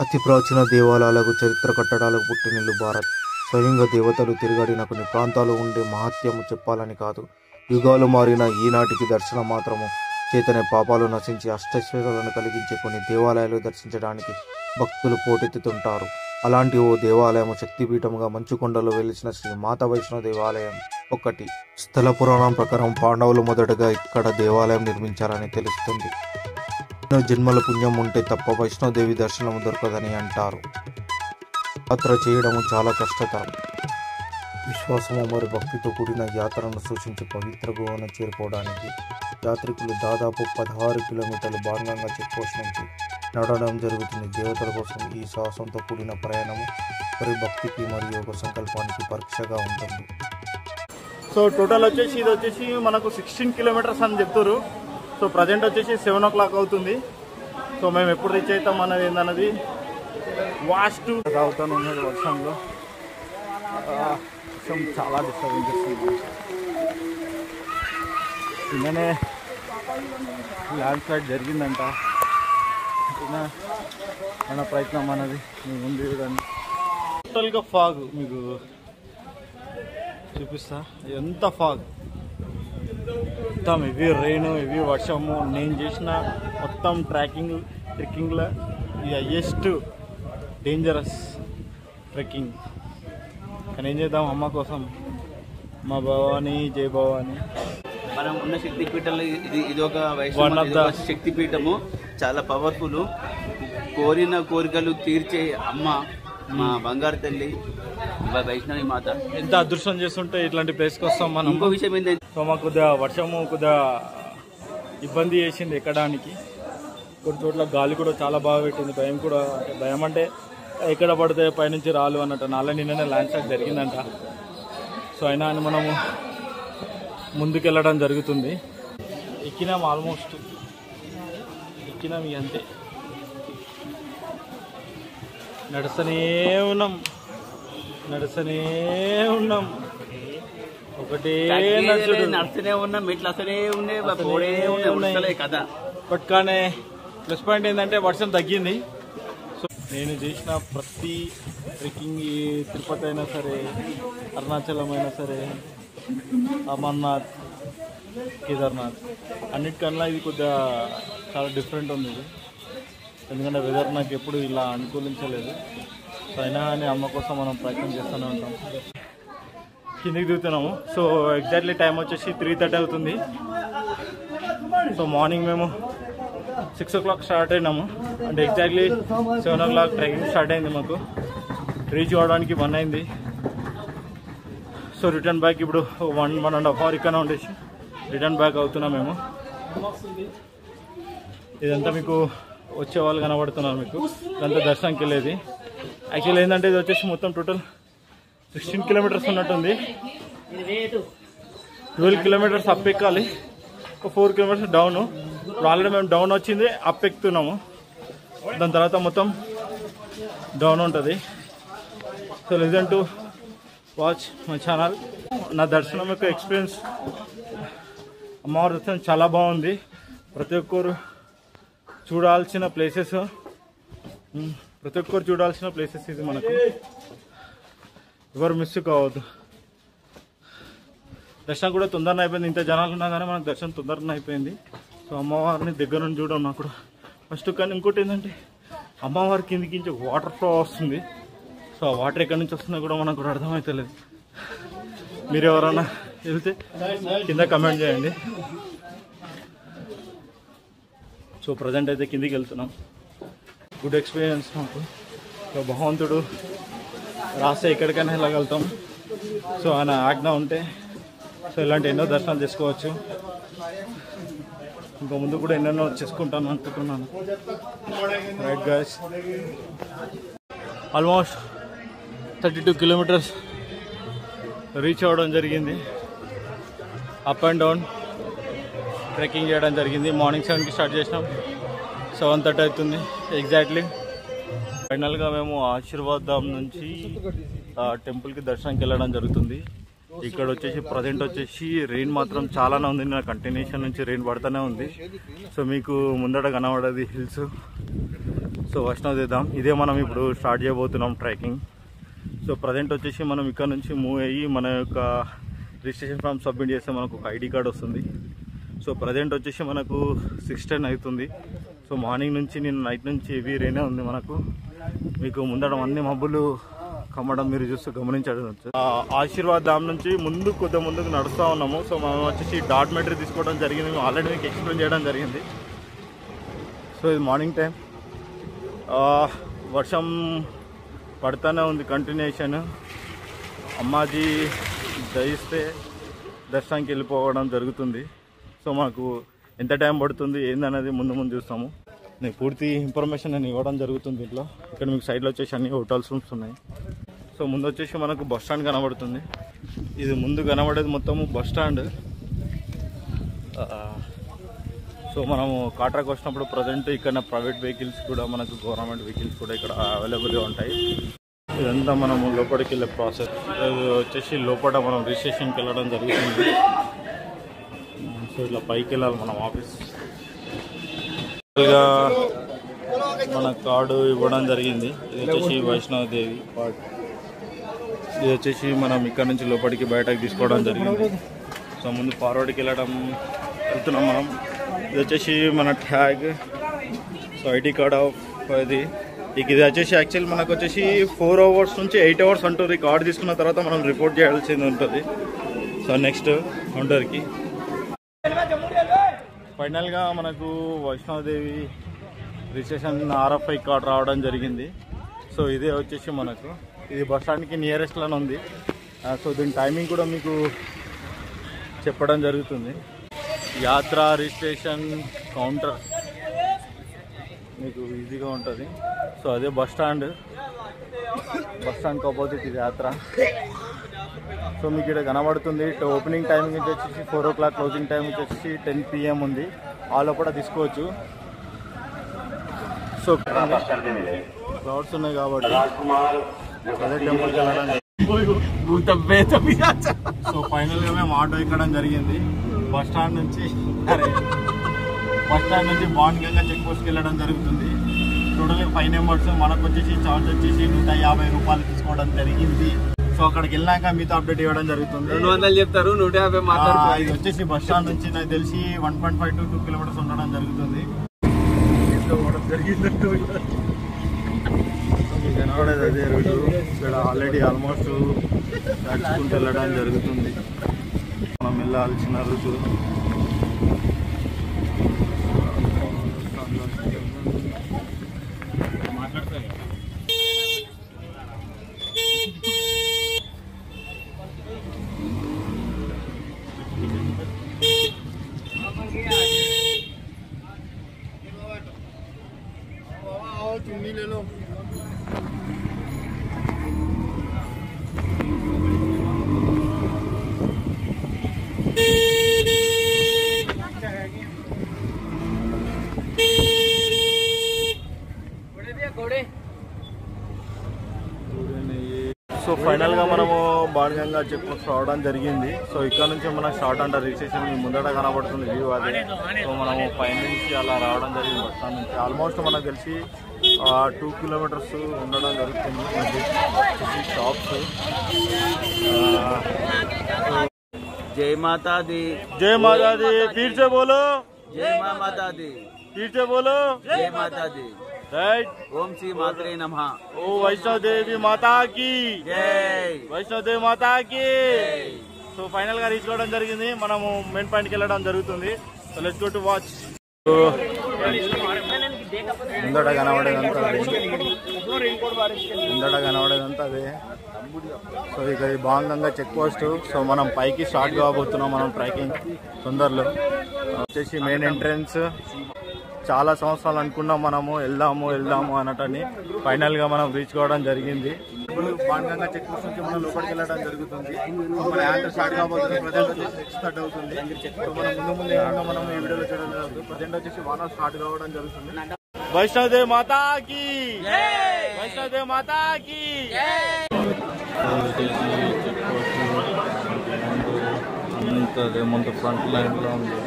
అతి ప్రాచీన దేవాలయాలకు, చరిత్ర కట్టడాలకు పుట్టినిల్లు భారత్. స్వయంగా దేవతలు తిరగడిన కొన్ని ప్రాంతాలు ఉండే మహత్యము చెప్పాలని కాదు, యుగాలు మారిన ఈనాటికి దర్శనం మాత్రము చేతనే పాపాలు నశించి అష్టైశ్వర్యాలను కలిగించే కొన్ని దేవాలయాలు దర్శించడానికి భక్తులు పోటెత్తుతుంటారు. అలాంటి ఓ దేవాలయం శక్తిపీఠముగా మంచుకొండలో వెలిసిన శ్రీ మాతా వైష్ణవ దేవాలయం ఒకటి. స్థల పురాణం ప్రకారం పాండవులు మొదటగా ఇక్కడ దేవాలయం నిర్మించారని తెలుస్తుంది. ఎన్నో జన్మల పుణ్యం ఉంటే తప్ప వైష్ణోదేవి దర్శనం దొరకదని అంటారు. యాత్ర చేయడం చాలా కష్టతరం. విశ్వాసము మరియు భక్తితో కూడిన యాత్రను సూచించే పవిత్ర గుహను చేరుకోవడానికి యాత్రికులు దాదాపు 16 కిలోమీటర్లు భాగంగా చెక్పోస్ట్ నుంచి నడవడం జరుగుతుంది. దేవతల కోసం ఈ సాహసంతో కూడిన ప్రయాణము మరి భక్తికి మరియు ఒక సంకల్పానికి పరీక్షగా ఉంటుంది. సో టోటల్ వచ్చేసి ఇది వచ్చేసి మనకు 16 కిలోమీటర్స్ అని చెప్తారు. సో ప్రజెంట్ వచ్చేసి 7 o'clock అవుతుంది. సో మేము ఎప్పుడు రీచ్ అవుతాం అన్నది ఏందన్నది వాస్ట్ తాగుతాను ఉన్నది. వర్షంలో వర్షం చాలా డిస్టర్బెన్స్ చేస్తుంది. నిన్ననే ల్యాండ్ స్లైడ్ జరిగిందంట. మన ప్రయత్నం అన్నది మేము ముందు చూడండి. టోటల్గా ఫాగ్ మీకు చూపిస్తా. ఎంత ఫాగ్, మొత్తం ఇవి రెయిన్, ఇవి వర్షము. నేను చేసిన మొత్తం ట్రెక్కింగ్లో ఇది హైయెస్ట్ డేంజరస్ ట్రెక్కింగ్. కానీ ఏం చేద్దాం, అమ్మ కోసం. మా భవాని, జై భవాని. మనం ఉన్న శక్తిపీఠంలో ఇది ఒక శక్తిపీఠము, చాలా పవర్ఫుల్. కోరిన కోరికలు తీర్చే అమ్మ మా బంగారు తల్లి వైష్ణవి మాత. ఎంత అదృష్టం చేస్తుంటే ఇట్లాంటి ప్లేస్కి వస్తాం మనం. ఇంకో విషయం ఏంటంటే సో మాకు కొద్దిగా వర్షము కొద్దిగా ఇబ్బంది చేసింది ఎక్కడానికి. కొన్ని చోట్ల గాలి కూడా చాలా బాగా పెట్టింది. భయం అంటే ఎక్కడ పడితే పైనుంచి రాలు అన్నట్టు. నాలో నిన్ననే ల్యాండ్ స్లైడ్ జరిగిందంట. సో అయినా అని మనము ముందుకెళ్ళడం జరుగుతుంది. ఎక్కినాం, ఆల్మోస్ట్ ఎక్కినాం. ఇక అంతే, నడుస్తూనే ఉన్నాం. ఒకటే నడుస్తూనే ఉన్నాం, మెట్లు వస్తూనే ఉన్నాయి కదా. బట్ కానీ ప్లస్ పాయింట్ ఏంటంటే వర్షం తగ్గింది. సో నేను చేసిన ప్రతి ట్రెక్కింగ్, తిరుపతి అయినా సరే, అరుణాచలం అయినా సరే, అమర్నాథ్, కేదార్నాథ్, అన్నిటికన్నా ఇది కొద్దిగా చాలా డిఫరెంట్ ఉంది ఇది. ఎందుకంటే వెదర్ నాకు ఎప్పుడు ఇలా అనుకూలించలేదు. సో అయినా అని అమ్మ కోసం మనం ప్రయత్నం చేస్తూనే ఉంటాం. కిందికి దిగుతున్నాము. సో ఎగ్జాక్ట్లీ టైం వచ్చేసి 3:30 అవుతుంది. సో మార్నింగ్ మేము 6 o'clock స్టార్ట్ అయినాము. అంటే ఎగ్జాక్ట్లీ 7 o'clock ట్రెక్కింగ్ స్టార్ట్ అయింది. మాకు రీచ్ అవ్వడానికి 1 అయింది. సో రిటర్న్ బ్యాక్ ఇప్పుడు 1.5 hour ఇక్కడ ఉండేసి రిటర్న్ బ్యాక్ అవుతున్నాం మేము. ఇదంతా మీకు వచ్చే వాళ్ళు కనబడుతున్నారు. మీకు ఇదంతా దర్శనంకి వెళ్ళేది. యాక్చువల్లీ ఏంటంటే ఇది వచ్చేసి మొత్తం టోటల్ 16 కిలోమీటర్స్ ఉన్నట్టుంది. 12 కిలోమీటర్స్ అప్ ఎక్కాలి, ఒక 4 కిలోమీటర్స్ డౌన్. ఇప్పుడు ఆల్రెడీ మేము డౌన్ వచ్చింది, అప్ ఎక్కుతున్నాము. దాని తర్వాత మొత్తం డౌన్ ఉంటుంది. So listen to watch my channel. నా దర్శనం యొక్క ఎక్స్పీరియన్స్, అమ్మవారి దర్శనం చాలా బాగుంది. ప్రతి ఒక్కరు చూడాల్సిన ప్లేసెస్ ఇది. మనకు ఎవరు మిస్ కావద్దు. దర్శనం కూడా తొందరగా అయిపోయింది. ఇంత జనాలు ఉన్నా కానీ మనకు దర్శనం తొందరగా అయిపోయింది. సో అమ్మవారిని దగ్గర నుంచి చూడడం నాకు కూడా ఫస్ట్. కానీ ఇంకోటి ఏంటంటే అమ్మవారి కిందికి వాటర్ ఫ్లో వస్తుంది. సో ఆ వాటర్ ఎక్కడి నుంచి వస్తుందో కూడా మనకు కూడా అర్థమవుతలేదు. మీరు ఎవరైనా వెళ్తే కింద కమెంట్ చేయండి. సో ప్రజెంట్ అయితే కిందికి వెళ్తున్నాం. గుడ్ ఎక్స్పీరియన్స్ మాకు. సో భగవంతుడు రాస్తే ఎక్కడికైనా వెళ్ళగలుగుతాం. సో ఆయన ఆజ్ఞ ఉంటే సో ఇలాంటి ఎన్నో దర్శనాలు చేసుకోవచ్చు. ఇంకా ముందు కూడా ఎన్నెన్నో చేసుకుంటాను అనుకుంటున్నాను. Right guys, almost 32 kilometres reach అవ్వడం జరిగింది. అప్ అండ్ డౌన్ ట్రెక్కింగ్ చేయడం జరిగింది. మార్నింగ్ 7కి స్టార్ట్ చేసినాం, 7:30 అవుతుంది ఎగ్జాక్ట్లీ. ఫైనల్గా మేము ఆశీర్వాద్ ధామ్ నుంచి టెంపుల్కి దర్శనానికి వెళ్ళడం జరుగుతుంది. ఇక్కడ వచ్చేసి ప్రజెంట్ వచ్చేసి రెయిన్ మాత్రం చాలానే ఉంది. నా కంటిన్యూషన్ నుంచి రెయిన్ పడుతూనే ఉంది. సో మీకు ముందట కనబడేది హిల్స్. సో సో వైష్ణోదేవి ధామ్ ఇదే మనం ఇప్పుడు స్టార్ట్ చేయబోతున్నాం ట్రెక్కింగ్. సో ప్రజెంట్ వచ్చేసి మనం ఇక్కడ నుంచి మూవ్ అయ్యి మన యొక్క రిజిస్ట్రేషన్ ఫామ్ సబ్మిట్ చేస్తే మనకు ఒక ఐడి కార్డ్ వస్తుంది. సో ప్రజెంట్ వచ్చేసి మనకు 6:10 అవుతుంది. సో మార్నింగ్ నుంచి నేను నైట్ నుంచి హెవీ రైనే ఉంది. మనకు మీకు ముందడం అన్ని మబ్బులు కమ్మడం మీరు చూస్తూ గమనించవచ్చు. ఆశీర్వాద్ ధామ్ నుంచి కొద్దిగా ముందుకు నడుస్తూ ఉన్నాము. సో మనం వచ్చేసి డాట్ మెట్రీ తీసుకోవడం జరిగింది. మేము ఆల్రెడీ మీకు ఎక్స్ప్లెయిన్ చేయడం జరిగింది. సో ఇది మార్నింగ్ టైం, వర్షం పడుతూనే ఉంది కంటిన్యూషన్. అమ్మాజీ దయిస్తే దర్శనానికి వెళ్ళిపోవడం జరుగుతుంది. సో మనకు ఎంత టైం పడుతుంది ఏందనేది ముందు చూస్తాము. నేను పూర్తి ఇన్ఫర్మేషన్ నేను ఇవ్వడం జరుగుతుంది దీంట్లో. ఇక్కడ మీకు సైడ్లో వచ్చేసి అన్ని హోటల్స్ రూమ్స్ ఉన్నాయి. సో ముందు వచ్చేసి మనకు బస్ స్టాండ్ కనబడుతుంది. ఇది ముందు కనబడేది మొత్తము బస్ స్టాండ్. సో మనము కాట్రాకి వచ్చినప్పుడు ప్రజెంట్ ఇక్కడ ప్రైవేట్ వెహికల్స్ కూడా మనకు గవర్నమెంట్ వెహికల్స్ కూడా ఇక్కడ అవైలబుల్గా ఉంటాయి. ఇదంతా మనము లోపలికి వెళ్ళే ప్రాసెస్. వచ్చేసి లోపల మనం రిజిస్ట్రేషన్కి వెళ్ళడం జరుగుతుంది. సో ఇట్లా పైకి వెళ్ళాలి మనం ఆఫీస్. మన కార్డు ఇవ్వడం జరిగింది. ఇది వచ్చేసి వైష్ణోదేవి కార్డ్. ఇది వచ్చేసి మనం ఇక్కడ నుంచి లోపలికి బయటకు తీసుకోవడం జరిగింది. సో ముందు ఫార్వర్డ్కి వెళ్తున్నాం మనం. ఇది వచ్చేసి మన tag. So ID card of ఇది వచ్చేసి యాక్చువల్ మనకు వచ్చేసి 4 hours నుంచి 8 hours అంటుంది. కార్డు తీసుకున్న తర్వాత మనం రిపోర్ట్ చేయాల్సింది ఉంటుంది. సో నెక్స్ట్ కౌంటర్కి ఫైనల్గా మనకు వైష్ణోదేవి రిజిస్ట్రేషన్ RFI కార్డ్ రావడం జరిగింది. సో ఇదే వచ్చేసి మనకు ఇది బస్ స్టాండ్కి నియరెస్ట్లోనే ఉంది. సో దీని టైమింగ్ కూడా మీకు చెప్పడం జరుగుతుంది. యాత్ర రిజిస్ట్రేషన్ కౌంటర్ మీకు ఈజీగా ఉంటుంది. సో అదే బస్ స్టాండ్కి ఆపోజిట్ ఇది యాత్ర. సో మీకు ఇక్కడ కనబడుతుంది. ఓపెనింగ్ టైమింగ్ వచ్చేసి 4 o'clock, క్లోజింగ్ టైం వచ్చేసి 10 PM ఉంది. ఆ లోపల తీసుకోవచ్చు. సో క్లౌడ్స్ ఉన్నాయి కాబట్టి అదే టెంపుల్కి వెళ్ళడం. సో ఫైనల్గా మేము ఆటో ఎక్కడం జరిగింది. బస్ స్టాండ్ నుంచి బాణగంగా చెక్ పోస్ట్కి వెళ్ళడం జరుగుతుంది. టోటల్గా 5 members. మనకు వచ్చేసి చార్జ్ వచ్చేసి 150 రూపాయలు తీసుకోవడం జరిగింది. సో అక్కడికి వెళ్ళాక మీతో అప్డేట్ ఇవ్వడం జరుగుతుంది. 200 చెప్తారు, 150 మాట్లాడుతారు. ఇది వచ్చేసి బస్ స్టాండ్ నుంచి నాకు తెలిసి 1.5 to 2 kilometers ఉండడం జరుగుతుంది. కనబడేది అదే రోడ్డు. ఇక్కడ ఆల్రెడీ ఆల్మోస్ట్ నడుచుకుంటూ వెళ్ళడం జరుగుతుంది. మనం వెళ్ళాల్సిన రూటు. సో ఫైనల్గా మనము బాణగంగా చెక్ పోస్ట్ రావడం జరిగింది. సో ఇక్కడ నుంచి మన స్టార్ట్ అంటారు రిజిస్ట్రేషన్ ముందట కనబడుతుంది వ్యూ అది. సో మనము పై నుంచి అలా రావడం జరిగింది బస్ స్టాండ్ నుంచి. ఆల్మోస్ట్ మనకు తెలిసి 2 kilometers ఉండడం జరుగుతుంది. షాప్స్. జై మాతా दी, జై మాతా दी, फिर से बोलो जय माता दी, फिर से बोलो जय माता दी, राइट. ओम श्री मात्रे नमः. ओ वैष्णोदेवी माता की जय, వైష్ణోదేవి మాతా కి. సో ఫైనల్ గా రీచ్ కావడం జరిగింది. మనము మెయిన్ పాయింట్కి వెళ్ళడం జరుగుతుంది. So let's go to watch. ముందట కనబడేదంతా అదే. సో ఇక ఈ బాంగంగా చెక్ పోస్ట్. సో మనం పైకి స్టార్ట్ కాబోతున్నాం మనం ట్రెక్కింగ్ తొందరలో. వచ్చేసి మెయిన్ ఎంట్రన్స్. చాలా సంవత్సరాలు అనుకున్నాం మనము వెళ్దాము అన్నట్టని. ఫైనల్గా మనం రీచ్ కావడం జరిగింది. ఇప్పుడు బాంగంగా చెక్ పోస్ట్ నుంచి మనం లోపలికి వెళ్ళడం జరుగుతుంది. మన యాత్ర స్టార్ట్ కాబోతుంది. ప్రజెంట్ వచ్చేసి 6:30 అవుతుంది. సో మనం ముందు ఏమన్నా మనం ఈ వీడియోలో చూడడం జరుగుతుంది. ప్రజెంట్ వచ్చేసి వాన స్టార్ట్ కావడం జరుగుతుంది. వైష్ణోదేవి మాతా की, వైష్ణోదేవి మాతా की. అంతే ముందు ఫ్రంట్ లైన్లో ఉంది.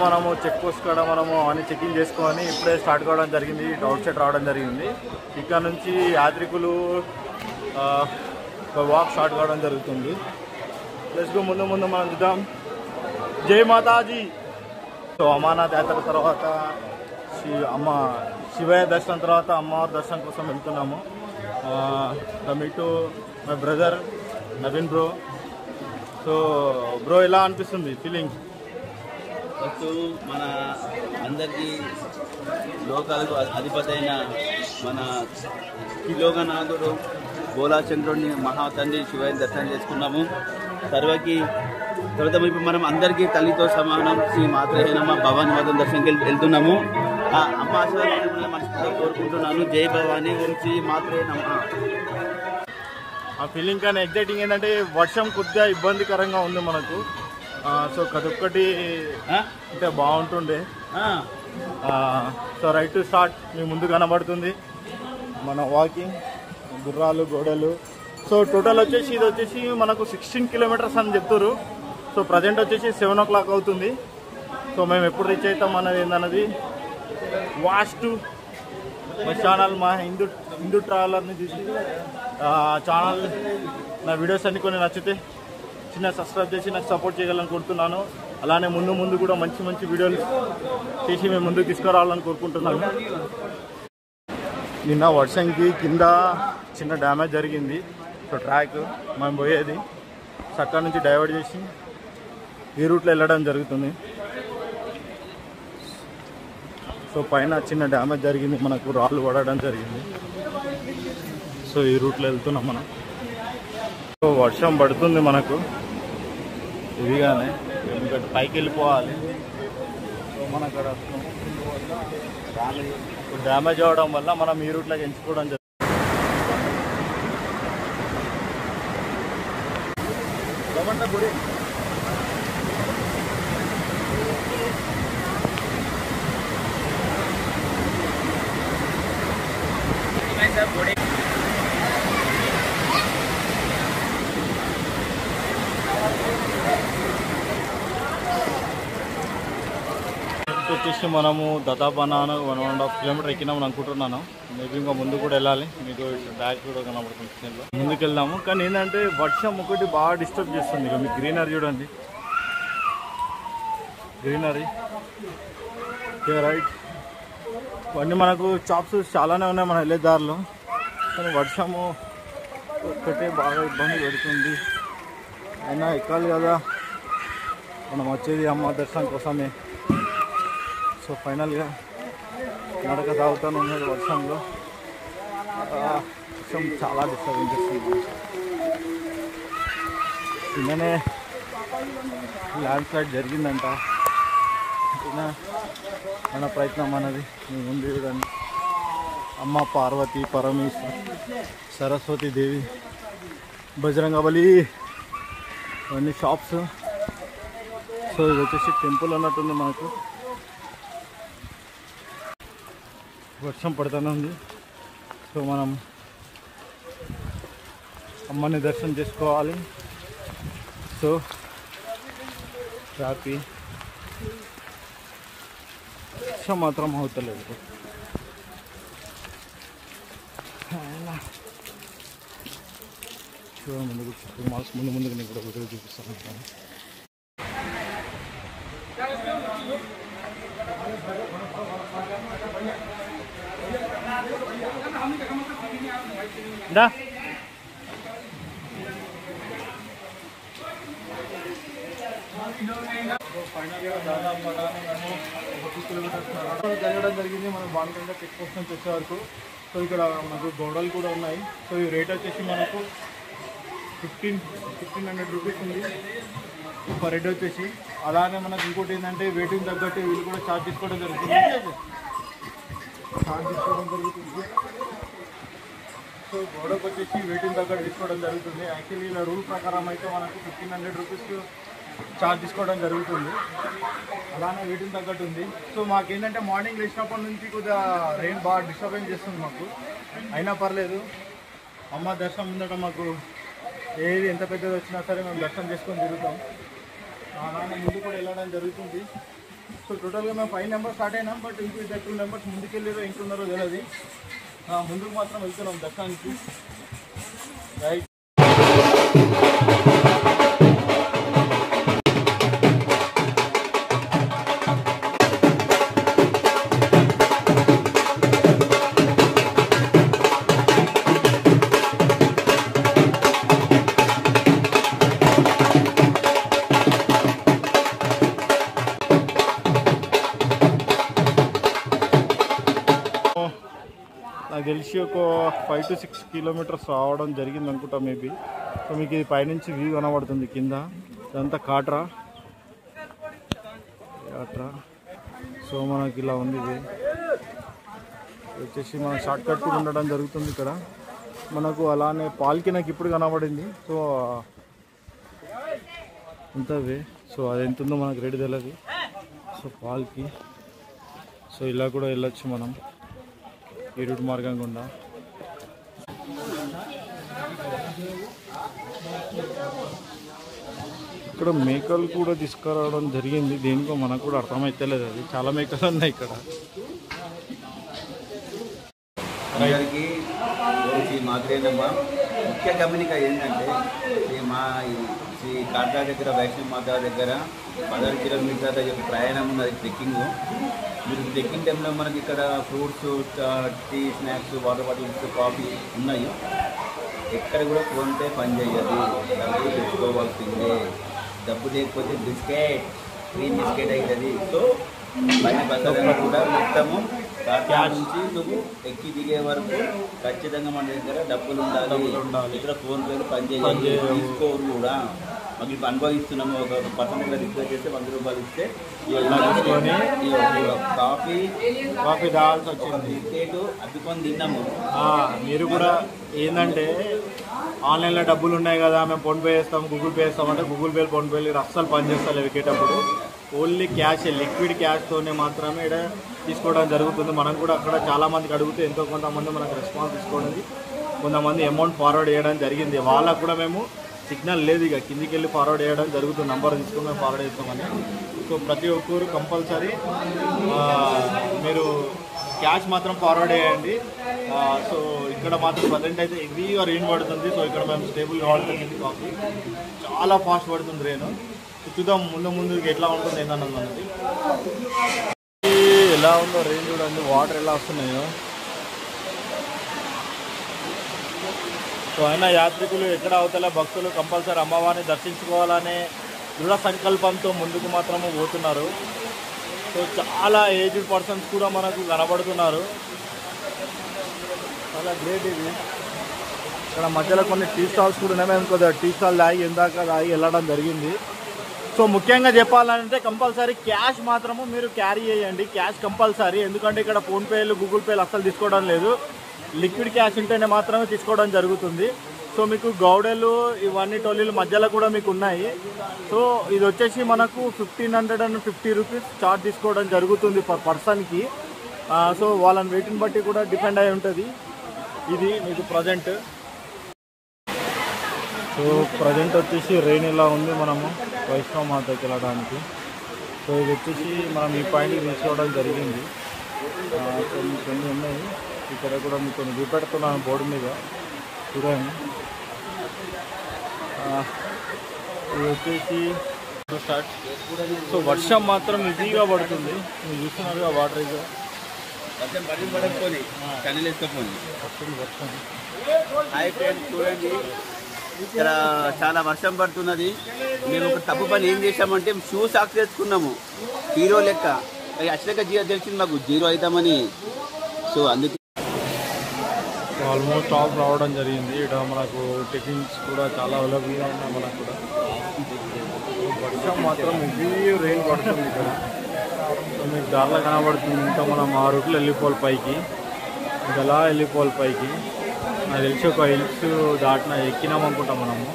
మనము చెక్ పోస్ట్ కాడ మనము అన్ని చెకింగ్ చేసుకొని ఇప్పుడే స్టార్ట్ కావడం జరిగింది, అవుట్ సైడ్ రావడం జరిగింది. ఇక్కడ నుంచి యాత్రికులు వాక్ స్టార్ట్ కావడం జరుగుతుంది. ప్లస్ ముందు ముందు మనం చూద్దాం. జై మాతాజీ. సో అమర్నాథ్ యాత్ర తర్వాత శివయ్య దర్శనం తర్వాత అమ్మవారి దర్శనం కోసం వెళ్తున్నాము. Meet my brother Naveen bro. So bro ఎలా అనిపిస్తుంది ఫీలింగ్? ఫస్ట్ మన అందరికీ లోకాలకు అధిపతి అయిన మన త్రిలోకనాథుడు బోలాచంద్రుడిని మహాతండ్రి శివయ్య దర్శనం చేసుకున్నాము. తర్వాత ఇప్పుడు మనం అందరికీ తల్లితో సమానం శ్రీ మాత్రే నమః భవాని మాత దర్శనంకి వెళ్తున్నాము. అమ్మ ఆశీర్వాదం మనసుగా కోరుకుంటున్నాను. జై భవాని, ఓం శ్రీ మాత్రే నమః. ఆ ఫీలింగ్ కానీ ఎగ్జైటింగ్ ఏంటంటే వర్షం కొద్దిగా ఇబ్బందికరంగా ఉంది మనకు. సో కదొక్కటి అంటే బాగుంటుండే. సో రైట్ టు స్టార్ట్ మీ ముందు కనబడుతుంది మన వాకింగ్, గుర్రాలు, గోడలు. సో టోటల్ వచ్చేసి ఇది వచ్చేసి మనకు 16 కిలోమీటర్స్ అని చెప్తారు. సో ప్రజెంట్ వచ్చేసి 7 o'clock అవుతుంది. సో మేము ఎప్పుడు రీచ్ అవుతాం అన్నది ఏందన్నది వాచ్ టు మా ఛానల్, మా హిందూ ట్రావెలర్ని చూసి ఛానల్ నా వీడియోస్ అన్ని కొన్ని నచ్చితే చిన్న సబ్స్క్రైబ్ చేసి నాకు సపోర్ట్ చేయాలని కోరుతున్నాను. అలానే ముందు కూడా మంచి మంచి వీడియోలు చేసి మేము ముందుకు తీసుకురావాలని కోరుకుంటున్నాను. నిన్న వర్షంకి కింద చిన్న డ్యామేజ్ జరిగింది. సో ట్రాక్ మేము పోయేది అక్కడి నుంచి డైవర్ట్ చేసి ఈ రూట్లో వెళ్ళడం జరుగుతుంది. సో పైన చిన్న డ్యామేజ్ జరిగింది, మనకు రాళ్ళు పడడం జరిగింది. సో ఈ రూట్లో వెళ్తున్నాం మనం. సో వర్షం పడుతుంది మనకు ఇదిగానే, ఎందుకంటే పైకి వెళ్ళిపోవాలి. సో మన అక్కడ డ్యామేజ్ అవ్వడం వల్ల మనం ఈ రూట్లోకి ఎంచుకోవడం జరుగుతుంది. వచ్చేసి మనము దాదాపున 1.5 కిలోమీటర్ ఎక్కినామని అనుకుంటున్నాను. మేబీ ఇంకా ముందు కూడా వెళ్ళాలి. మీకు బ్యాగ్ కూడా కనబడుతుంది, ముందుకు వెళ్దాము. కానీ ఏంటంటే వర్షం ఒకటి బాగా డిస్టర్బ్ చేస్తుంది. ఇక మీకు గ్రీనరీ చూడండి, గ్రీనరీ రైట్. ఇవన్నీ మనకు షాప్స్ చాలానే ఉన్నాయి మన వెళ్ళే దారిలో. కానీ వర్షము ఒక్కటే బాగా ఇబ్బంది పెడుతుంది. అయినా ఎక్కాలి కదా, మనం వచ్చేది అమ్మ దర్శనం కోసమే. సో ఫైనల్గా నడక తాగుతాను ఉన్నది వర్షంలో. వర్షం చాలా డిస్టర్బెన్స్ చేస్తుంది. నిన్ననే ల్యాండ్ స్లైడ్ జరిగిందంట. మన ప్రయత్నం అన్నది మీ ముందు చూడండి. అమ్మ పార్వతి, పరమేశ్వర్, సరస్వతి దేవి, బజరంగబలి, అన్ని షాప్స్. సో ఇది వచ్చేసి టెంపుల్ అన్నట్టుంది మనకు. వర్షం పడుతూనే ఉంది. సో మనం అమ్మని దర్శనం చేసుకోవాలి. So happy. వర్షం మాత్రం అవుతలేదు. ముందుకు షాపింగ్ మాల్స్ ముందుకు నేను కూడా వీడియో చూపిస్తాను. ఫైనల్గా దాదాపు 1 కిలోమీటర్స్ జరగడం జరిగింది మనం బాణకంగా చెక్ పోస్ట్ నుంచి వచ్చే వరకు. సో ఇక్కడ మనకు గోడలు కూడా ఉన్నాయి. సో ఈ రేట్ వచ్చేసి మనకు 1500 రూపీస్ ఉంది పర్ హెడ్ వచ్చేసి. అలానే మనకు ఇంకోటి ఏంటంటే వెయిటింగ్ తగ్గట్టు వీళ్ళు కూడా ఛార్జ్ తీసుకోవడం జరుగుతుంది. సో గోడకు వచ్చేసి వెయిటింగ్ తగ్గట్టు తీసుకోవడం జరుగుతుంది. యాక్చువల్లీ ఇలా రూల్ ప్రకారం అయితే మనకు 1500 రూపీస్ ఛార్జ్ తీసుకోవడం జరుగుతుంది. అలానే వెయిటింగ్ తగ్గట్టు ఉంది. సో మాకేంటంటే మార్నింగ్ లేచినప్పటి నుంచి కొద్దిగా రెయిన్ బాగా డిస్టర్బెన్స్ చేస్తుంది మాకు. అయినా పర్లేదు, అమ్మ దర్శనం ముందట మాకు ఏది ఎంత పెద్దది వచ్చినా సరే మేము దర్శనం చేసుకొని తిరుగుతాం. అలానే ముందు కూడా వెళ్ళడం జరుగుతుంది. సో టోటల్గా మేము 5 మెంబర్స్ స్టార్ట్ అయినాం. బట్ ఇంక 2 మెంబర్స్ ముందుకెళ్ళారో ఇంటున్నారో తెలియదు. ముందుకు మాత్రం వెళ్తున్నాం దర్శనానికి. రైట్. నాకు తెలిసి ఒక 5 to 6 కిలోమీటర్స్ రావడం జరిగింది అనుకుంటా మేబీ. సో మీకు ఇది పైనుంచి వ్యూ కనబడుతుంది కింద. ఇదంతా కాట్రా. సో మనకి ఇలా ఉంది. ఇది వచ్చేసి మన షార్ట్ కట్ కూడా ఉండడం జరుగుతుంది ఇక్కడ మనకు. అలానే పాల్కి నాకు ఇప్పుడు కనబడింది. సో ఉంటుంది. సో అది ఎంత ఉందో మనకు రెడీ తెలియదు. సో పాల్కి సో ఇలా కూడా వెళ్ళొచ్చు మనం ఈ రూట్ మార్గం గుండా. ఇక్కడ మేకలు కూడా తీసుకురావడం జరిగింది. దేనికో మనకు కూడా అర్థమైతలేదు. అది చాలా మేకలు ఉన్నాయి ఇక్కడ. అందరికీ మాత్రేనమ్మా ముఖ్య గమనిక ఏంటంటే శ్రీ కాట్రా దగ్గర వైష్ణవ మాత దగ్గర 16 కిలోమీటర్ల ప్రయాణం ఉన్నది ట్రెక్కింగ్. మీరు ట్రెక్కింగ్ టైంలో మనకి ఇక్కడ fruits, tea, snacks, water bottles, coffee ఉన్నాయి. ఎక్కడ కూడా ఫోన్పే పని చేయదు. డబ్బులు తెచ్చుకోవాల్సిందే. డబ్బు లేకపోతే బిస్కెట్, గ్రీన్ బిస్కెట్ అవుతుంది. సో పైన బస్సులో కూడా మొత్తము కాట్రా నుంచి నువ్వు ఎక్కి దిగే వరకు ఖచ్చితంగా మన దగ్గర డబ్బులు ఉండాలి. ఇక్కడ ఫోన్పేలు పని చేయాలి. తీసుకోరు కూడా. మాకు ఇప్పుడు అనుభవిస్తున్నాము. ఒక పర్సన్ దగ్గర రిక్వెస్ట్ చేస్తే 100 రూపాయలు ఇస్తే కాఫీ తాగాల్సి వచ్చింది. బిస్కెట్ అద్దుకొని తిన్నాము. మీరు కూడా ఏంటంటే ఆన్లైన్లో డబ్బులు ఉన్నాయి కదా, మేము ఫోన్పే చేస్తాం, గూగుల్ పే చేస్తాం అంటే గూగుల్ పే, ఫోన్పే అస్సలు పనిచేస్తాయి ఎక్కేటప్పుడు. ఓన్లీ క్యాష్, లిక్విడ్ క్యాష్తోనే మాత్రమే ఇక్కడ తీసుకోవడం జరుగుతుంది. మనం కూడా అక్కడ చాలామందికి అడిగితే ఎంతో కొంతమంది మనకు రెస్పాన్స్ తీసుకోవడానికి, కొంతమంది అమౌంట్ ఫార్వర్డ్ చేయడం జరిగింది. వాళ్ళకు కూడా మేము సిగ్నల్ లేదు, ఇక కిందికి వెళ్ళి ఫార్వర్డ్ చేయడం జరుగుతుంది. నంబర్ తీసుకొని మేము ఫార్వర్డ్ చేస్తామని. సో ప్రతి ఒక్కరు కంపల్సరీ మీరు క్యాష్ మాత్రం ఫార్వర్డ్ చేయండి. సో ఇక్కడ మాత్రం ప్రజెంట్ అయితే ఇది రెయిన్ పడుతుంది. సో ఇక్కడ మేము స్టేబుల్గా వాడుతుంది. కాఫీ చాలా ఫాస్ట్ పడుతుంది రెయిన్. చూద్దాం ముందు ఎట్లా ఉంటుంది ఏంటన్నది మనది. ఎలా ఉందో రెయిన్ చూడండి, వాటర్ ఎలా వస్తున్నాయో. సో అయినా యాత్రికులు ఎక్కడ అవతల భక్తులు కంపల్సరీ అమ్మవారిని దర్శించుకోవాలనే దృఢ సంకల్పంతో ముందుకు మాత్రము పోతున్నారు. సో చాలా ఏజ్డ్ పర్సన్స్ కూడా మనకు కనబడుతున్నారు. చాలా గ్రేట్ ఇది. ఇక్కడ మధ్యలో కొన్ని టీ స్టాల్స్ కూడా ఉన్నాయి. మేము కొద్దిగా టీ స్టాల్ తాగి వెళ్ళడం జరిగింది. సో ముఖ్యంగా చెప్పాలంటే కంపల్సరీ క్యాష్ మాత్రము మీరు క్యారీ చేయండి. Cash compulsory. ఎందుకంటే ఇక్కడ ఫోన్పేలు, గూగుల్ పేలు అస్సలు తీసుకోవడం లేదు. లిక్విడ్ క్యాష్ ఉంటేనే మాత్రమే తీసుకోవడం జరుగుతుంది. సో మీకు గౌడెలు ఇవన్నీ టోలీలు మధ్యలో కూడా మీకు ఉన్నాయి. సో ఇది వచ్చేసి మనకు 1550 రూపీస్ చార్జ్ తీసుకోవడం జరుగుతుంది పర్ పర్సన్కి. సో వాళ్ళని వెయిట్ని బట్టి కూడా డిపెండ్ అయి ఉంటుంది. ఇది మీకు ప్రజెంట్. సో ప్రజెంట్ వచ్చేసి రెయిన్ ఇలా ఉంది. మనము వైష్ణవ మాతకి వెళ్ళడానికి. సో ఇది వచ్చేసి మనం ఈ పాయింట్కి తీసుకోవడం జరిగింది. సో మీకు కొన్ని ఉన్నాయి. ఇక్కడ కూడా మీకు కొన్ని చూపెడుతున్నాను బోర్డు మీద చూడండి. ఇది వచ్చేసి స్టార్ట్. సో వర్షం మాత్రం ఈజీగా పడుతుంది. మీరు చూస్తున్నారుగా వాటర్ ఇది వర్షం. హాయ్ ఫ్రెండ్స్, చూడండి ఇక్కడ చాలా వర్షం పడుతున్నది. మేము ఒక తప్పు పని ఏం చేసామంటే షూ సాక్స్ తెచ్చుకున్నాము హీరో లెక్క. అసలుగా తెలిసింది మాకు 0 అవుతామని. సో అందుకే ఆల్మోస్ట్ ఆఫ్ రావడం జరిగింది. ఇక్కడ మనకు టిఫిన్స్ కూడా చాలా అవైలబుల్గా ఉన్నాయి మనకు కూడా. వర్షం మాత్రం ఇది రెయిన్ పడుతుంది ఇక్కడ. సో మీకు దారిలో కనబడుతుంది. ఇంకా మనం ఆ రూట్లో వెళ్ళిపోవాలి పైకి. ఇంకా అలా వెళ్ళిపోవాలి పైకి. నాకు తెలిసి ఒక హిల్స్ ఎక్కినాం అనుకుంటాం మనము.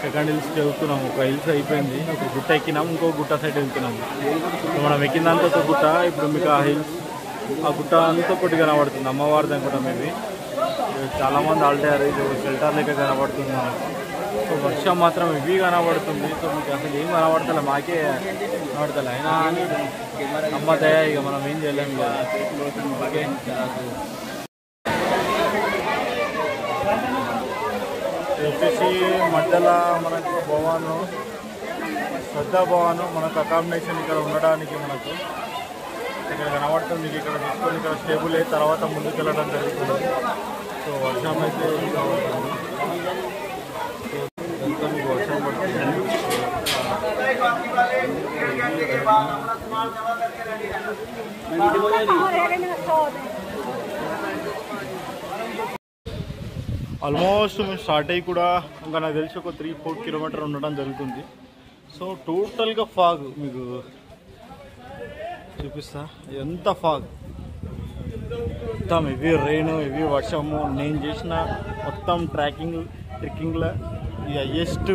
సెకండ్ హిల్స్కి వెళ్తున్నాము. ఒక హిల్స్ అయిపోయింది, ఒక గుట్ట ఎక్కినాము, ఇంకో గుట్ట సైడ్ వెళ్తున్నాము. సో మనం ఎక్కిందంతా ఒక గుట్ట. ఇప్పుడు మీకు ఆ హిల్స్, ఆ గుట్ట అంతా ఒకటి కనబడుతుంది, అమ్మవారిది అనుకుంటాం. ఇది చాలామంది ఆల్టారు. ఇది షెల్టర్ లెక్క కనబడుతుంది మనకు. సో వర్షం మాత్రం హెవీ కనబడుతుంది. సో మీకు అసలు ఏం కనబడతలే, మాకే కనబడతలే. అయినా అమ్మ దయ, ఇక మనం ఏం చేయలేము కదా. ఓకే, వచ్చేసి మధ్యలో మనకు భవన్, శ్రద్ధా భవన్, మనకు అకామిడేషన్ ఇక్కడ ఉండడానికి మనకు ఇక్కడ కనబడుతుంది. ఇక్కడ తీసుకొని ఇక్కడ స్టేబుల్ అయిన తర్వాత ముందుకు వెళ్ళడం జరుగుతుంది. సో వర్షం అయితే ఇంకా ఉంటుంది. సో మీకు వర్షం పడుతుంది. ఆల్మోస్ట్ మేము స్టార్ట్ అయ్యి కూడా ఇంకా నాకు తెలిసి ఒక 3-4 కిలోమీటర్ ఉండడం జరుగుతుంది. సో టోటల్గా ఫాగ్ మీకు చూపిస్తా, ఎంత ఫాగ్, మొత్తం హెవీ రెయిన్, హెవీ వర్షము. నేను చేసిన మొత్తం ట్రెక్కింగ్లో ఇది హయ్యెస్ట్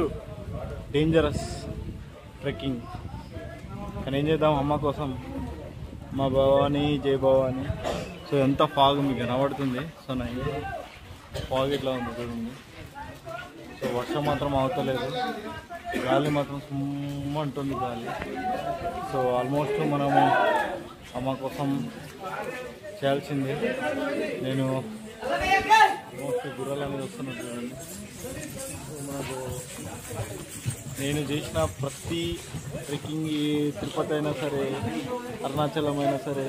డేంజరస్ ట్రెక్కింగ్. కానీ ఏం చేద్దాం, అమ్మ కోసం, మా భవాని, జై భవాని. సో ఎంత ఫాగ్ మీకు కనబడుతుంది. సో నాకు ఫాగ్ ఇట్లా ఉంది చూడండి. సో వర్షం మాత్రం అవుతలేదు, గాలి మాత్రం సుమ్మంటుంది గాలి. సో ఆల్మోస్ట్ మనము అమ్మ కోసం చేయాల్సింది. నేను ఆల్మోస్ట్ గుర్రాల మీద వస్తున్నాను చూడండి. సో మనకు నేను చేసిన ప్రతి ట్రెక్కింగ్, తిరుపతి అయినా సరే, అరుణాచలం అయినా సరే,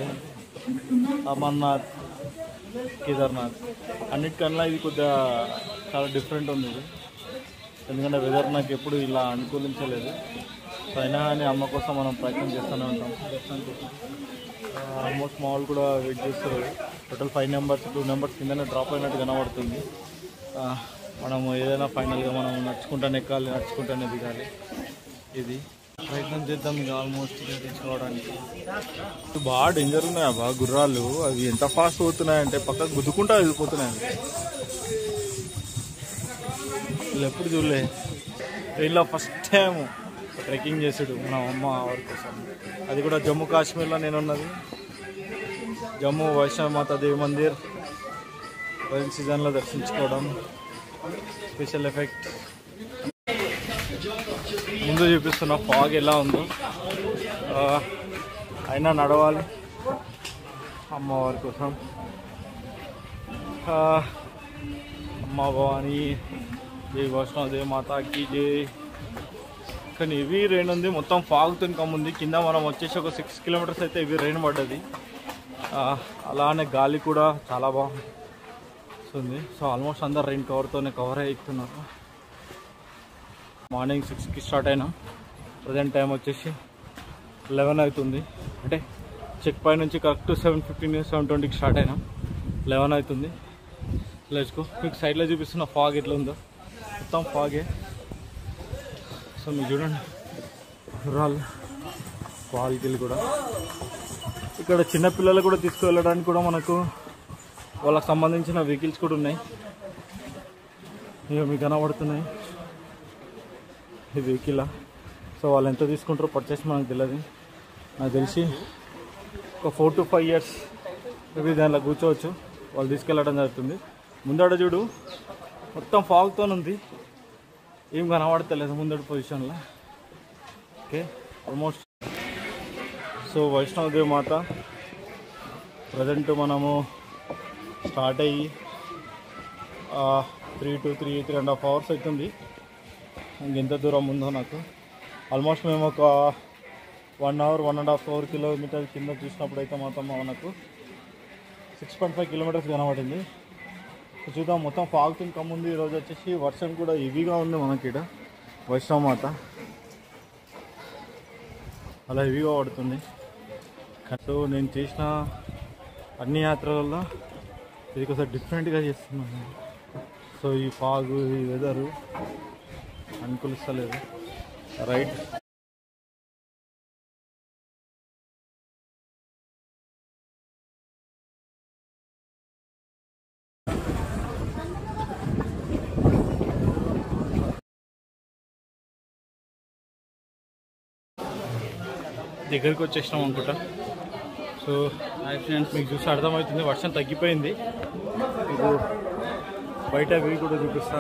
అమర్నాథ్, కేదార్నాథ్, అన్నిటికన్నా ఇది కొద్దిగా చాలా డిఫరెంట్ ఉంది ఇది. ఎందుకంటే వెదర్ నాకు ఎప్పుడు ఇలా అనుకూలించలేదు. సో అయినా కానీ అమ్మ కోసం మనం ప్రయత్నం చేస్తూనే ఉంటాం. ఆల్మోస్ట్ మా వాళ్ళు కూడా వెయిట్ చేస్తారు. టోటల్ 5 మెంబర్స్, 2 మెంబర్స్ కిందనే డ్రాప్ అయినట్టు కనబడుతుంది. మనము ఏదైనా ఫైనల్గా మనం నడుచుకుంటానే ఎక్కాలి, నడుచుకుంటానే దిగాలి. ఇది ప్రయత్నం చేద్దాం ఇక ఆల్మోస్ట్ తెచ్చుకోవడానికి. బాగా డేంజర్ ఉన్నాయి బాగా గుర్రాలు. అవి ఎంత ఫాస్ట్ పోతున్నాయంటే పక్కకు గుద్దుకుంటా వెళ్ళిపోతున్నాయి. వీళ్ళు ఎప్పుడు చూడలే. ట్రైన్లో ఫస్ట్ టైం ట్రెక్కింగ్ చేసాడు మన అమ్మ వారి కోసం. అది కూడా జమ్మూ కాశ్మీర్లో నేను ఉన్నది. జమ్మూ వైష్ణవమాతా దేవి మందిర్ రైన్ సీజన్లో దర్శించుకోవడం స్పెషల్ ఎఫెక్ట్. ముందు చూపిస్తున్న ఫాగ్ ఎలా ఉందో. అయినా నడవాలి అమ్మవారి కోసం. అమ్మ భవాని, జై వైష్ణవదేవి మాతాకి జై. కానీ హెవీ రెయిన్ ఉంది, మొత్తం ఫాగ్తో కమ్ముంది. కింద మనం వచ్చేసి ఒక 6 కిలోమీటర్స్ అయితే హెవీ రెయిన్ పడ్డది. అలానే గాలి కూడా చాలా బాగుంది. సో ఆల్మోస్ట్ అందరు రెయిన్ కవర్తోనే కవర్ అవుతున్నారు. మార్నింగ్ 6కి స్టార్ట్ అయినాం. ప్రజెంట్ టైం వచ్చేసి 11 అవుతుంది. అంటే చెక్ పై నుంచి కరెక్ట్ 7:15, 7:20కి స్టార్ట్ అయినాం. 11 అవుతుంది. లేచుకో మీకు సైడ్లో చూపిస్తున్న ఫాగ్ ఎట్లా ఉందో, మొత్తం ఫాగే. సో మీకు చూడండి గుర్రాలు క్వాలిటీలు కూడా. ఇక్కడ చిన్నపిల్లలు కూడా తీసుకువెళ్ళడానికి కూడా మనకు వాళ్ళకి సంబంధించిన వెహికల్స్ కూడా ఉన్నాయి. ఇక మీకు కనబడుతున్నాయి ఈ వెహికల్. సో వాళ్ళు ఎంత తీసుకుంటారో పర్చేస్ మనకు తెలియదు. నాకు తెలిసి ఒక 4 to 5 years మేబీ దానిలో కూర్చోవచ్చు. వాళ్ళు తీసుకెళ్ళడం జరుగుతుంది. ముందడ చూడు మొత్తం ఫాగ్తో ఉంది, ఏం కనబడతలేదు ముందడి పొజిషన్లో. Okay almost. సో వైష్ణవదేవి మాత ప్రజెంట్ మనము స్టార్ట్ అయ్యి 3.5 hours అవుతుంది. ఇంకెంత దూరం ఉందో నాకు. ఆల్మోస్ట్ మేము ఒక 1 hour, 1.5 కిలోమీటర్ కింద చూసినప్పుడు అయితే మొత్తం మనకు 6.5 కిలోమీటర్స్ కనబడింది. చూద్దాం, మొత్తం ఫాగ్ కింద కమ్ముంది. ఈరోజు వచ్చేసి వర్షం కూడా హెవీగా ఉంది మనకి. ఇక్కడ వైష్ణవమాత అలా హెవీగా పడుతుంది. సో నేను చేసిన అన్ని యాత్రలలో ఇది కొంచెం డిఫరెంట్గా చేస్తున్నాను. సో ఈ ఫాగ్, ఈ వెదరు అనుకూలిస్తలేదు. రైట్ దగ్గరికి వచ్చేసినాం అనుకుంటా. సో ఫ్రెండ్స్ మీకు చూసి అర్థమవుతుంది వర్షం తగ్గిపోయింది. మీకు బయట వ్యూ కూడా చూపిస్తా.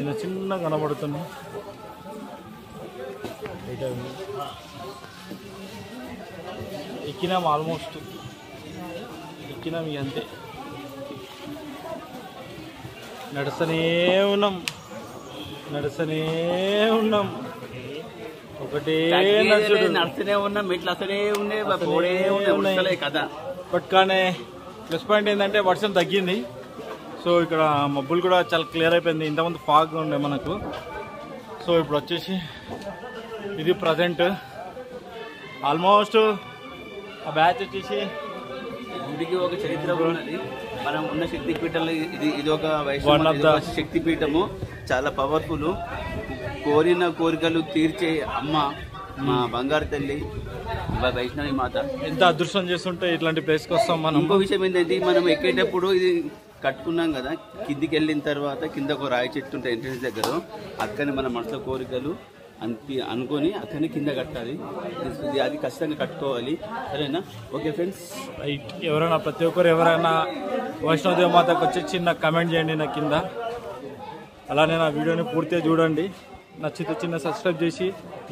చిన్న చిన్న కనబడుతున్నాయి. ఎక్కినాం, ఆల్మోస్ట్ ఎక్కినాం. ఇక అంతే, నడుస్తూనే ఉన్నాం. ఒకటే నడుస్తూనే ఉన్నాం, మెట్లు వస్తూనే ఉన్నాయి కదా. బట్ కానీ ప్లస్ పాయింట్ ఏంటంటే వర్షం తగ్గింది. సో ఇక్కడ మబ్బులు కూడా చాలా క్లియర్ అయిపోయింది. ఇంతకుముందు ఫాగ్ ఉండే మనకు. సో ఇప్పుడు వచ్చేసి ఇది ప్రజెంట్ ఆల్మోస్ట్ ఆ బ్యాచ్ వచ్చేసి గుడికి ఒక చరిత్ర ఉన్నది. మనం ఉన్న శక్తిపీఠంలో ఇది ఒక వైష్ణవ శక్తిపీఠము, చాలా పవర్ఫుల్. కోరిన కోరికలు తీర్చే అమ్మ మా బంగారు తల్లి వైష్ణవి మాత. ఎంత అదృష్టం చేస్తుంటే ఇట్లాంటి ప్లేస్కి వస్తాం మనం. ఇంకో విషయం ఏంటంటే మనం ఎక్కేటప్పుడు ఇది కట్టుకున్నాం కదా, కిందికి వెళ్ళిన తర్వాత కింద ఒక రాయి చెట్టు ఉంటాయి ఎంట్రన్స్ దగ్గర. అక్కని మన మనసులో కోరికలు అనుకొని అక్కడిని కింద కట్టాలి. అది ఖచ్చితంగా కట్టుకోవాలి. సరేనా? ఓకే ఫ్రెండ్స్, ఎవరైనా ప్రతి ఒక్కరు ఎవరైనా వైష్ణోదేవి మాతకు వచ్చి చిన్న కమెంట్ చేయండి నా కింద. అలానే నా వీడియోని పూర్తిగా చూడండి. నచ్చితే చిన్న సబ్స్క్రైబ్ చేసి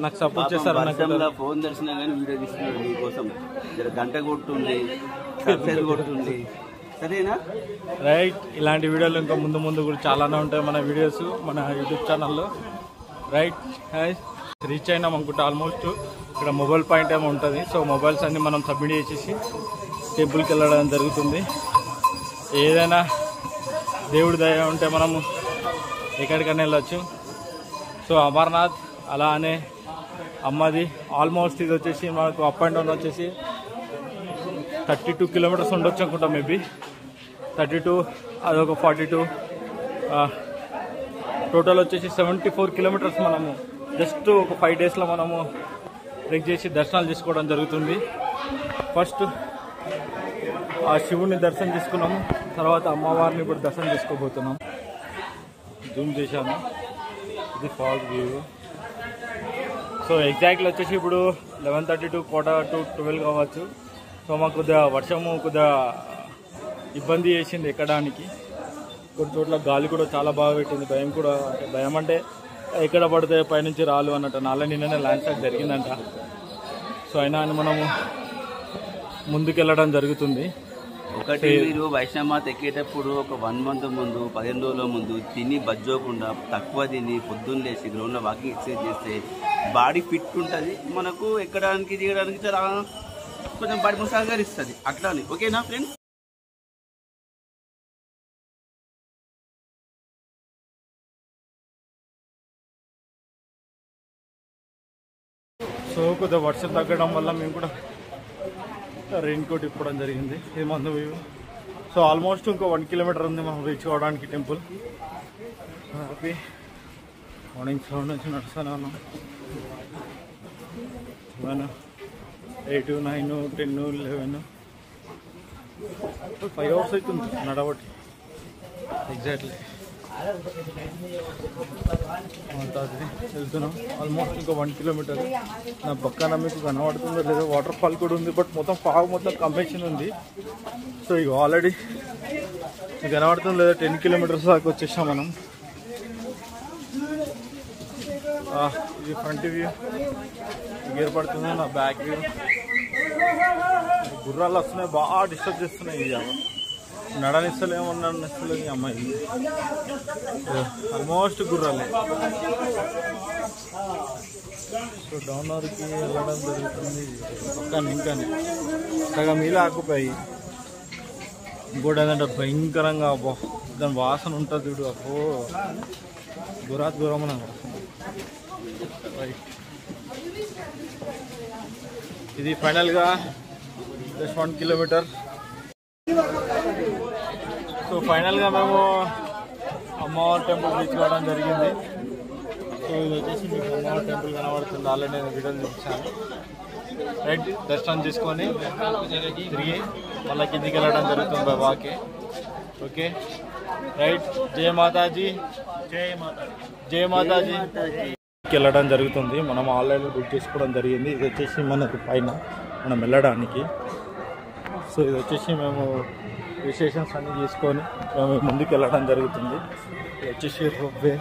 నాకు సపోర్ట్ చేస్తారు. ఫోన్ దర్శనం కానీ వీడియో తీసుకున్నాడు మీకోసం. గంట కొట్టుంది, సబ్స్క్రైబ్ కొట్టుంది. సరేనా? రైట్. ఇలాంటి వీడియోలు ఇంకా ముందు కూడా చాలానే ఉంటాయి మన వీడియోస్ మన యూట్యూబ్ ఛానల్లో. రైట్. రీచ్ అయినాం అనుకుంటా ఆల్మోస్ట్. ఇక్కడ మొబైల్ పాయింట్ ఏమో ఉంటుంది. సో మొబైల్స్ అన్నీ మనం సబ్మిట్ చేసేసి టెంపుల్కి వెళ్ళడం జరుగుతుంది. ఏదైనా దేవుడి దయ ఉంటే మనము ఎక్కడికైనా వెళ్ళొచ్చు. సో అమర్నాథ్ అలానే అమ్మది ఆల్మోస్ట్ ఇది వచ్చేసి మనకు అప్ అండ్ డౌన్ వచ్చేసి 32 కిలోమీటర్స్ ఉండొచ్చు అనుకుంటా. మేబీ 32, అదొక 42, టోటల్ వచ్చేసి 74 కిలోమీటర్స్ మనము జస్ట్ ఒక 5 డేస్లో మనము ట్రెక్ చేసి దర్శనాలు చేసుకోవడం జరుగుతుంది. ఫస్ట్ ఆ శివుని దర్శనం చేసుకున్నాము, తర్వాత అమ్మవారిని ఇప్పుడు దర్శనం చేసుకోబోతున్నాం. జూమ్ చేశాను, ఇది ఫాగ్ వ్యూ. సో ఎగ్జాక్ట్లీ వచ్చేసి ఇప్పుడు 11:32, 11:45 కావచ్చు. సో మాకు కొద్దిగా వర్షము కొద్దిగా ఇబ్బంది చేసింది ఎక్కడానికి. కొన్ని చోట్ల గాలి కూడా చాలా బాగా పెట్టింది. భయం అంటే ఎక్కడ పడితే పైనుంచి రాలు అన్నట్టు. నాలో నిన్ననే ల్యాండ్ స్లైడ్ జరిగిందంట. సో అయినా మనము ముందుకెళ్ళడం జరుగుతుంది. ఒకటి, మీరు వైష్ణవమాత ఎక్కేటప్పుడు ఒక 1 మంత్ ముందు 15 రోజుల ముందు తిని బజ్జోకుండా తక్కువ తిని పొద్దున్న లేచి గ్రౌండ్లో వాకింగ్ ఎక్సర్సైజ్ చేస్తే బాడీ ఫిట్ ఉంటుంది. మనకు ఎక్కడానికి దిగడానికి చాలా కొంచెం బాడీ సహకరిస్తుంది. అట్లానే ఓకేనా ఫ్రెండ్స్? సో కొద్దిగా వర్షం తగ్గడం వల్ల మేము కూడా రెయిన్ కోట్ ఇప్పడం జరిగింది. హేమంత్ వ్యూ. సో ఆల్మోస్ట్ ఇంకో 1 కిలోమీటర్ ఉంది మనం రీచ్ అవ్వడానికి టెంపుల్. హ్యాపీ మార్నింగ్ 7 నుంచి నడుస్తూనే ఉన్నాం. 7, 8, 9, 10, 11, 5 అవర్స్ అవుతుంది నడవటి. ఎగ్జాక్ట్లీ వెళ్తున్నాం. ఆల్మోస్ట్ ఇంకో 1 కిలోమీటర్. నా పక్కన మీకు కనబడుతుందో లేదో వాటర్ ఫాల్ కూడా ఉంది. బట్ మొత్తం ఫాగ్ మొత్తం కంబినేషన్ ఉంది. సో ఇక ఆల్రెడీ మీకు కనబడుతుందో లేదో 10 కిలోమీటర్స్ దాకా వచ్చేసాం మనం. ఇది ఫ్రంట్ వ్యూ ఏర్పడుతుంది. నా బ్యాక్ వ్యూ. గుర్రాలు వస్తున్నాయి, బాగా డిస్టర్బ్ చేస్తున్నాయి. ఇది నడనిస్తలేమన్నా నడుస్తలేదు ఈ అమ్మాయి. ఆల్మోస్ట్ గుర్రాలే. సో డౌనర్కి వెళ్ళడం జరుగుతుంది. పక్కన ఇంకానే సగం ఇలా ఆకుపోయి. ఇంకోటి ఏంటంటే భయంకరంగా దాని వాసన ఉంటుంది చూడు. అబ్బో దూరం రైట్. ఇది ఫైనల్గా జస్ట్ 1 కిలోమీటర్. సో ఫైనల్గా మేము అమ్మవారి టెంపుల్ రీచ్ కావడం జరిగింది. సో ఇది వచ్చేసి మీకు అమ్మవారి టెంపుల్ కనబడుతుంది. ఆల్రెడీ నేను వీడియోలు చూపించాను. రైట్. దర్శనం చేసుకొని తిరిగి మళ్ళీ కిందికి వెళ్ళడం జరుగుతుంది బాబాకి. Okay right. జై మాతాజీ, జై మాతాజీ వెళ్ళడం జరుగుతుంది. మనం ఆన్లైన్లో బుక్ చేసుకోవడం జరిగింది. ఇది వచ్చేసి మనకు పైన మనం వెళ్ళడానికి. సో ఇది వచ్చేసి మేము రిజిస్ట్రేషన్స్ అన్నీ చేసుకొని మేము ముందుకు వెళ్ళడం జరుగుతుంది. ఇది వచ్చేసి రోప్వే.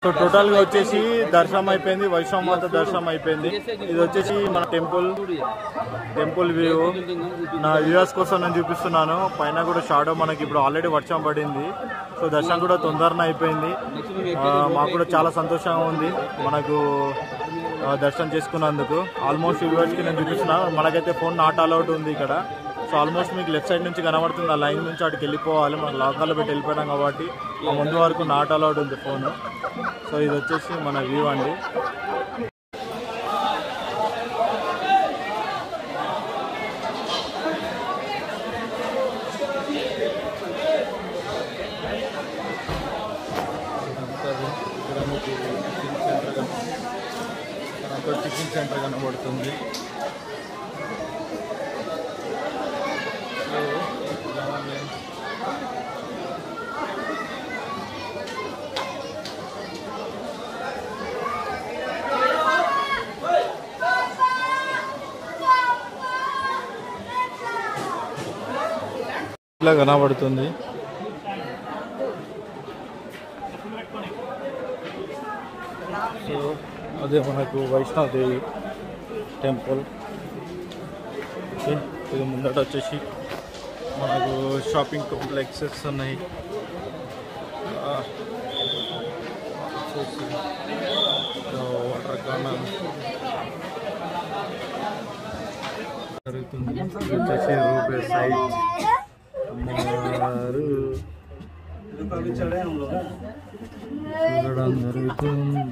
సో టోటల్గా వచ్చేసి దర్శనం అయిపోయింది, వైష్ణవమాత దర్శనం అయిపోయింది. ఇది వచ్చేసి మన టెంపుల్ వ్యూ. నా వ్యూవర్స్ కోసం నేను చూపిస్తున్నాను. పైన కూడా షాడో మనకి ఇప్పుడు ఆల్రెడీ వర్షం పడింది. సో దర్శనం కూడా తొందరనే అయిపోయింది. మాకు కూడా చాలా సంతోషంగా ఉంది మనకు దర్శనం చేసుకున్నందుకు. ఆల్మోస్ట్ వ్యూవర్స్కి నేను చూపిస్తున్నాను. మనకైతే ఫోన్ నాట్ అలౌడ్ ఉంది ఇక్కడ. సో ఆల్మోస్ట్ మీకు లెఫ్ట్ సైడ్ నుంచి కనబడుతుంది. ఆ లైన్ నుంచి అటుకి వెళ్ళిపోవాలి. మనకు లాకాల్లో పెట్టి వెళ్ళిపోయాం కాబట్టి ఆ ముందు వరకు నాట్ అలౌడ్ ఉంది ఫోన్. సో ఇది వచ్చేసి మన వ్యూ అండి. టిఫిన్ సెంటర్ కనబడుతుంది. ఇట్లా కనబడుతుంది. సో అదే మనకు వైష్ణవదేవి టెంపుల్. ఓకే, ఇది ముందట వచ్చేసి మనకు షాపింగ్ కాంప్లెక్సెస్ ఉన్నాయి. వాటర్ కానం జరుగుతుంది. వచ్చేసి రూపే సైట్ అమ్మవారు చూడడం జరుగుతుంది.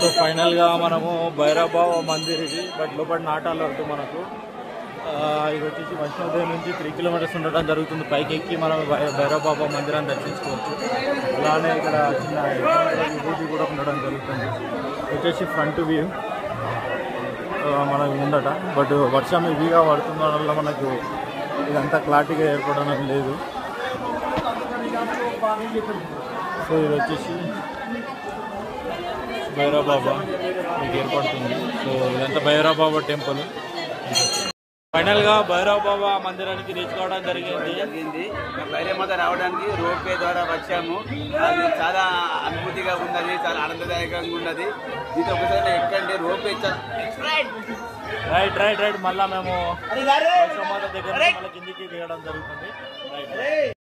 సో ఫైనల్గా మనము భైరవబావ మందిర్ ఇది, బట్ లోపల నాటాలు ఉంటుంది మనకు. ఇది వచ్చేసి వైష్ణవదేవి నుంచి 3 కిలోమీటర్స్ ఉండడం జరుగుతుంది. పైకి ఎక్కి మనం భైరవబాబా మందిరాన్ని దర్శించుకోవచ్చు. అలానే ఇక్కడ చిన్న విభూతి కూడా ఉండడం జరుగుతుంది. వచ్చేసి ఫ్రంట్ వ్యూ మనకు ముందట, బట్ వర్షం ఇదిగా పడుతున్న వల్ల మనకు ఇదంతా క్లారిటీగా ఏర్పడడం లేదు. సో ఇది వచ్చేసి భైరవబాబా మీకు ఏర్పడుతుంది. సో ఇదంతా భైరవబాబా టెంపుల్. ఫైనల్గా భైరవబాబా మందిరానికి రీచ్ కావడం జరిగింది. భైరవమాత రావడానికి రోప్వే ద్వారా వచ్చాము. అది చాలా అనుభూతిగా ఉన్నది, చాలా ఆనందదాయకంగా ఉన్నది. ఇది ఒకసారి ఎక్కండి, రోప్వే రైట్ మళ్ళీ మేము వైష్ణవమాత దగ్గర మళ్ళీ కిందికి దిగడం జరుగుతుంది. రైట్.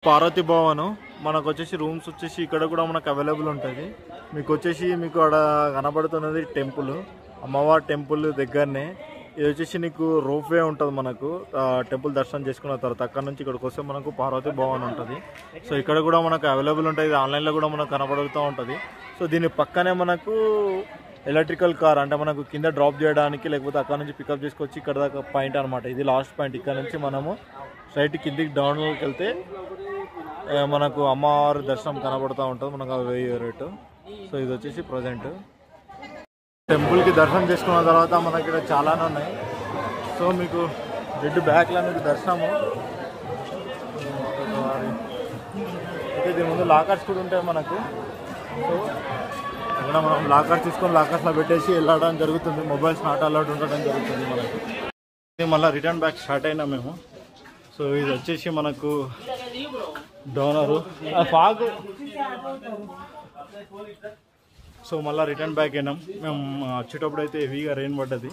పార్వతీ భవన్ మనకు వచ్చేసి రూమ్స్ వచ్చేసి ఇక్కడ కూడా మనకు అవైలబుల్ ఉంటుంది. మీకు అక్కడ కనబడుతున్నది టెంపుల్, అమ్మవారి టెంపుల్ దగ్గరనే. ఇది వచ్చేసి నీకు రోప్వే ఉంటుంది మనకు. టెంపుల్ దర్శనం చేసుకున్న తర్వాత అక్కడ నుంచి ఇక్కడికి వస్తే మనకు పార్వతీ భవన్ ఉంటుంది. సో ఇక్కడ కూడా మనకు అవైలబుల్ ఉంటుంది. ఇది ఆన్లైన్లో కూడా మనకు కనబడుతూ ఉంటుంది. సో దీని పక్కనే మనకు ఎలక్ట్రికల్ కార్ అంటే మనకు కింద డ్రాప్ చేయడానికి, లేకపోతే అక్కడ నుంచి పికప్ చేసుకొచ్చి ఇక్కడ దాకా పాయింట్ అనమాట. ఇది లాస్ట్ పాయింట్. ఇక్కడ నుంచి మనము స్ట్రైట్ కిందికి డౌన్లోకి వెళ్తే మనకు అమ్మవారి దర్శనం కనబడుతూ ఉంటుంది. మనకు 1000 రేటు. సో ఇది వచ్చేసి ప్రజెంట్ టెంపుల్కి దర్శనం చేసుకున్న తర్వాత మనకి ఇక్కడ చాలానే ఉన్నాయి. సో మీకు రెడ్ బ్యాక్లో మీకు దర్శనము అయితే దీని ముందు లాకర్స్ కూడా ఉంటాయి మనకు. సో ఇక్కడ మనం లాకర్స్ తీసుకొని లాకర్స్లో పెట్టేసి వెళ్ళడం జరుగుతుంది. మొబైల్స్ నాట్ అలౌడ్ ఉండడం జరుగుతుంది మనకు. మళ్ళీ రిటర్న్ బ్యాక్ స్టార్ట్ అయినా మేము. సో ఇది వచ్చేసి మనకు డోనరు ఫాగ్. సో మళ్ళీ రిటర్న్ బ్యాక్ అయినాం మేము. వచ్చేటప్పుడు అయితే హెవీగా రెయిన్ పడ్డది.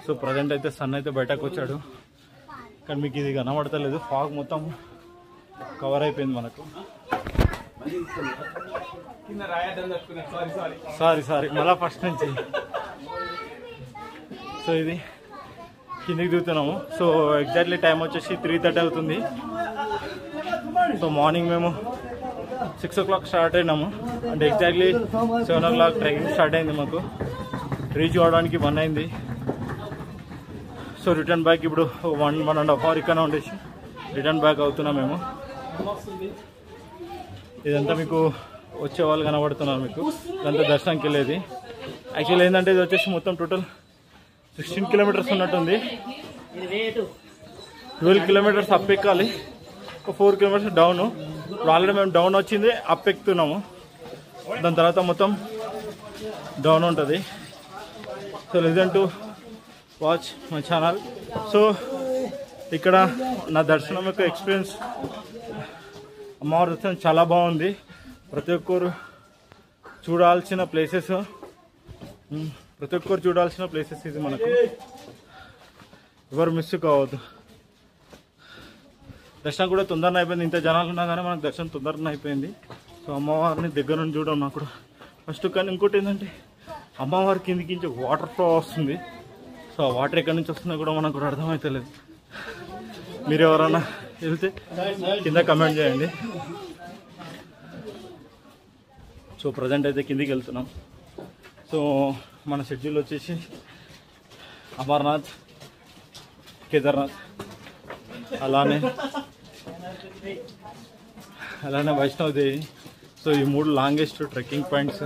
సో ప్రజెంట్ అయితే సన్ అయితే బయటకు వచ్చాడు, కానీ మీకు ఇది కనబడతలేదు. ఫాగ్ మొత్తం కవర్ అయిపోయింది మనకు. సారీ మళ్ళీ ఫస్ట్ నుంచి. సో ఇది కిందికి దిగుతున్నాము. సో ఎగ్జాక్ట్లీ టైం వచ్చేసి 3:30 అవుతుంది. సో మార్నింగ్ మేము 6 o'clock స్టార్ట్ అయినాము. అంటే ఎగ్జాక్ట్లీ 7 o'clock ట్రైనింగ్ స్టార్ట్ అయింది మాకు. రీచ్ అవ్వడానికి 1 అయింది. సో రిటర్న్ బ్యాక్ ఇప్పుడు 1.5 hour ఇక్కడ ఉండేసి రిటర్న్ బ్యాక్ అవుతున్నాం మేము. ఇదంతా మీకు వచ్చే వాళ్ళు కనబడుతున్నారు. మీకు ఇదంతా దర్శనంకి వెళ్ళేది. యాక్చువల్లీ ఏంటంటే ఇది వచ్చేసి మొత్తం టోటల్ 16 కిలోమీటర్స్ ఉన్నట్టుంది. 12 కిలోమీటర్స్ అప్ ఎక్కాలి, ఒక 4 కిలోమీటర్స్ డౌన్. ఇప్పుడు ఆల్రెడీ మేము డౌన్ వచ్చింది, అప్ ఎక్కుతున్నాము. దాని తర్వాత మొత్తం డౌన్ ఉంటుంది. So listen to watch my channel. So ఇక్కడ నా దర్శనం యొక్క ఎక్స్పీరియన్స్, అమ్మవారి దర్శనం చాలా బాగుంది. ప్రతి ఒక్కరు చూడాల్సిన ప్లేసెస్ ఇది. మనకు ఎవరు మిస్ కావద్దు. దర్శనం కూడా తొందరగా అయిపోయింది. ఇంత జనాలు ఉన్నా కానీ మనకు దర్శనం తొందరగా అయిపోయింది. సో అమ్మవారిని దగ్గర నుంచి చూడడం నాకు కూడా ఫస్ట్. కానీ ఇంకోటి ఏంటంటే అమ్మవారి కిందికి నుంచి వాటర్ ఫ్లో వస్తుంది. సో ఆ వాటర్ ఎక్కడి నుంచి వస్తుందో కూడా మనకు కూడా అర్థమవుతలేదు. మీరు ఎవరైనా వెళ్తే కింద కమెంట్ చేయండి. సో ప్రజెంట్ అయితే కిందికి వెళ్తున్నాం. సో మన షెడ్యూల్ వచ్చేసి అమర్నాథ్, కేదార్నాథ్, అలానే వైష్ణవదేవి. సో ఈ 3 లాంగెస్ట్ ట్రెక్కింగ్ పాయింట్స్.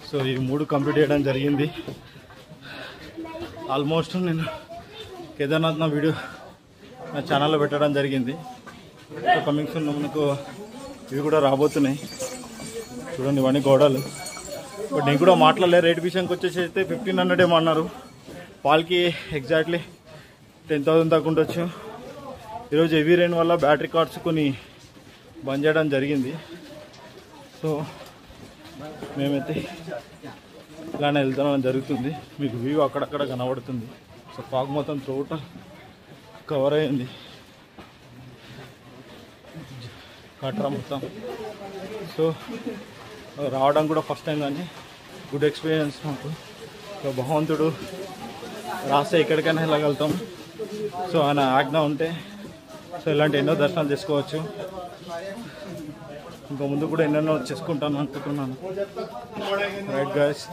సో ఈ 3 కంప్లీట్ చేయడం జరిగింది. ఆల్మోస్ట్ నేను కేదార్నాథ్ నా వీడియో నా ఛానల్లో పెట్టడం జరిగింది. సో కమింగ్ సూన్ మనకు ఇవి కూడా రాబోతున్నాయి. చూడండి ఇవన్నీ గోడలు. బట్ నేను కూడా మాట్లాడలే. రేట్ విషయానికి వచ్చేసి అయితే 1500 ఏమో అన్నారు. పాల్కి ఎగ్జాక్ట్లీ 10,000 దాకా ఉండొచ్చు. ఈరోజు హెవీ రెయిన్ వల్ల బ్యాటరీ కార్డ్స్ కొన్ని బంద్ చేయడం జరిగింది. సో మేమైతే ఇలానే వెళ్తామని జరుగుతుంది. మీకు వ్యూ అక్కడక్కడ కనబడుతుంది. సో ఫాగ్ మొత్తం టోటల్ కవర్ అయింది, కట్రా మొత్తం. సో రావడం కూడా ఫస్ట్ టైం, కానీ గుడ్ ఎక్స్పీరియన్స్ మాకు. సో భగవంతుడు రాస్తే ఎక్కడికైనా వెళ్ళగలుగుతాం. సో ఆయన ఆజ్ఞ ఉంటే సో ఇలాంటి ఎన్నో దర్శనాలు చేసుకోవచ్చు. ఇంకా ముందు కూడా ఎన్నెన్నో చేసుకుంటాను అనుకుంటున్నాను. Right guys.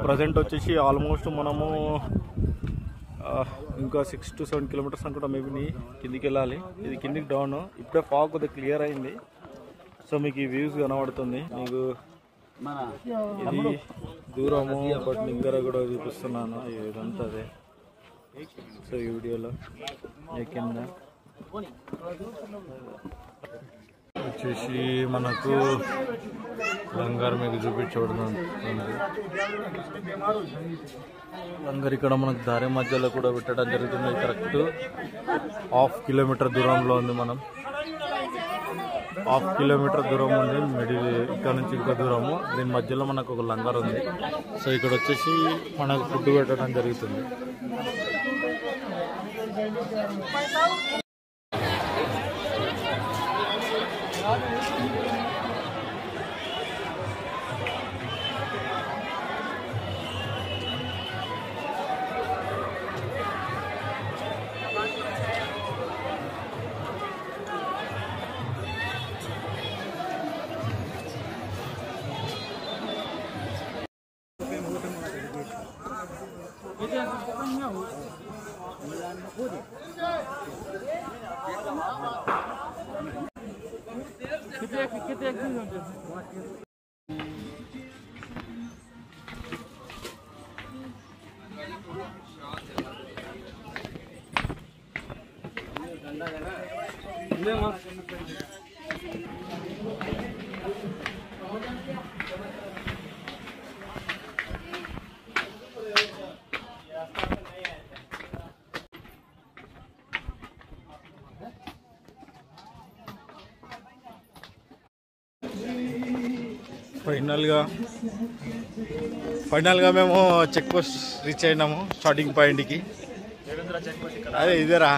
ప్రజెంట్ వచ్చేసి ఆల్మోస్ట్ మనము ఇంకా 6 to 7 కిలోమీటర్స్ అనుకుంటా మేబీ కిందికి వెళ్ళాలి. ఇది కిందికి డౌన్. ఇప్పుడే ఫాగ్ కొద్దిగా క్లియర్ అయింది. సో మీకు ఈ వ్యూస్ కనబడుతుంది. మీకు ఇది దూరము బట్ దగ్గర కూడా చూపిస్తున్నాను. ఇదంతా అదే. సో ఈ వీడియోలో కింద వచ్చేసి మనకు లంగర్ మీకు చూపించడం ఉంది. లంగర్ ఇక్కడ మనకు దారి మధ్యలో కూడా పెట్టడం జరుగుతుంది. కరెక్ట్ 1/2 కిలోమీటర్ దూరంలో ఉంది. మనం 1/2 కిలోమీటర్ దూరం ఉంది. ఇక్కడ నుంచి ఇంకా దూరము. దీని మధ్యలో మనకు ఒక లంగర్ ఉంది. సో ఇక్కడ వచ్చేసి మనకు ఫుడ్ పెట్టడం జరుగుతుంది. ఫైనల్గా మేము చెక్ పోస్ట్ రీచ్ అయినాము. స్టార్టింగ్ పాయింట్కి. అదే ఇదేరా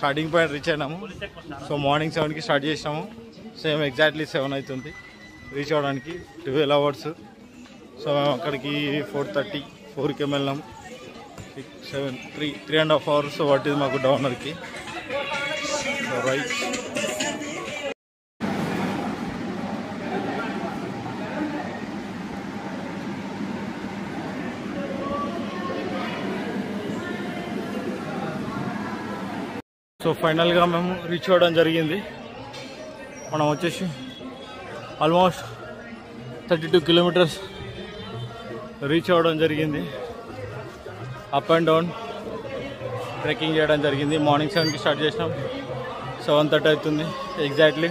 స్టార్టింగ్ పాయింట్ రీచ్ అయినాము. సో మార్నింగ్ 7కి స్టార్ట్ చేసినాము. సేమ్ ఎగ్జాక్ట్లీ 7 అవుతుంది రీచ్ అవ్వడానికి, 12 hours. సో మేము అక్కడికి 4:30, 4కి వెళ్ళాము. 6, 7, 3.5 hours పట్టింది మాకు డౌనర్కి. సో రైట్, సో ఫైనల్గా మేము రీచ్ అవ్వడం జరిగింది. మనం వచ్చేసి ఆల్మోస్ట్ 32 kilometers రీచ్ అవ్వడం జరిగింది. అప్ అండ్ డౌన్ ట్రెక్కింగ్ చేయడం జరిగింది. మార్నింగ్ 7కి స్టార్ట్ చేసినాం, 7:30 అవుతుంది ఎగ్జాక్ట్లీ.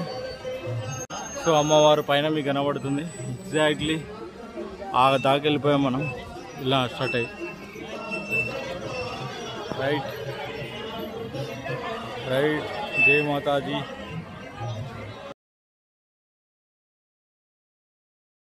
సో అమ్మవారు పైన మీకు కనబడుతుంది. ఎగ్జాక్ట్లీ ఆ దాకా వెళ్ళిపోయాం మనం, ఇలా స్టార్ట్ అయ్యి. రైట్, జై మాతాజీ.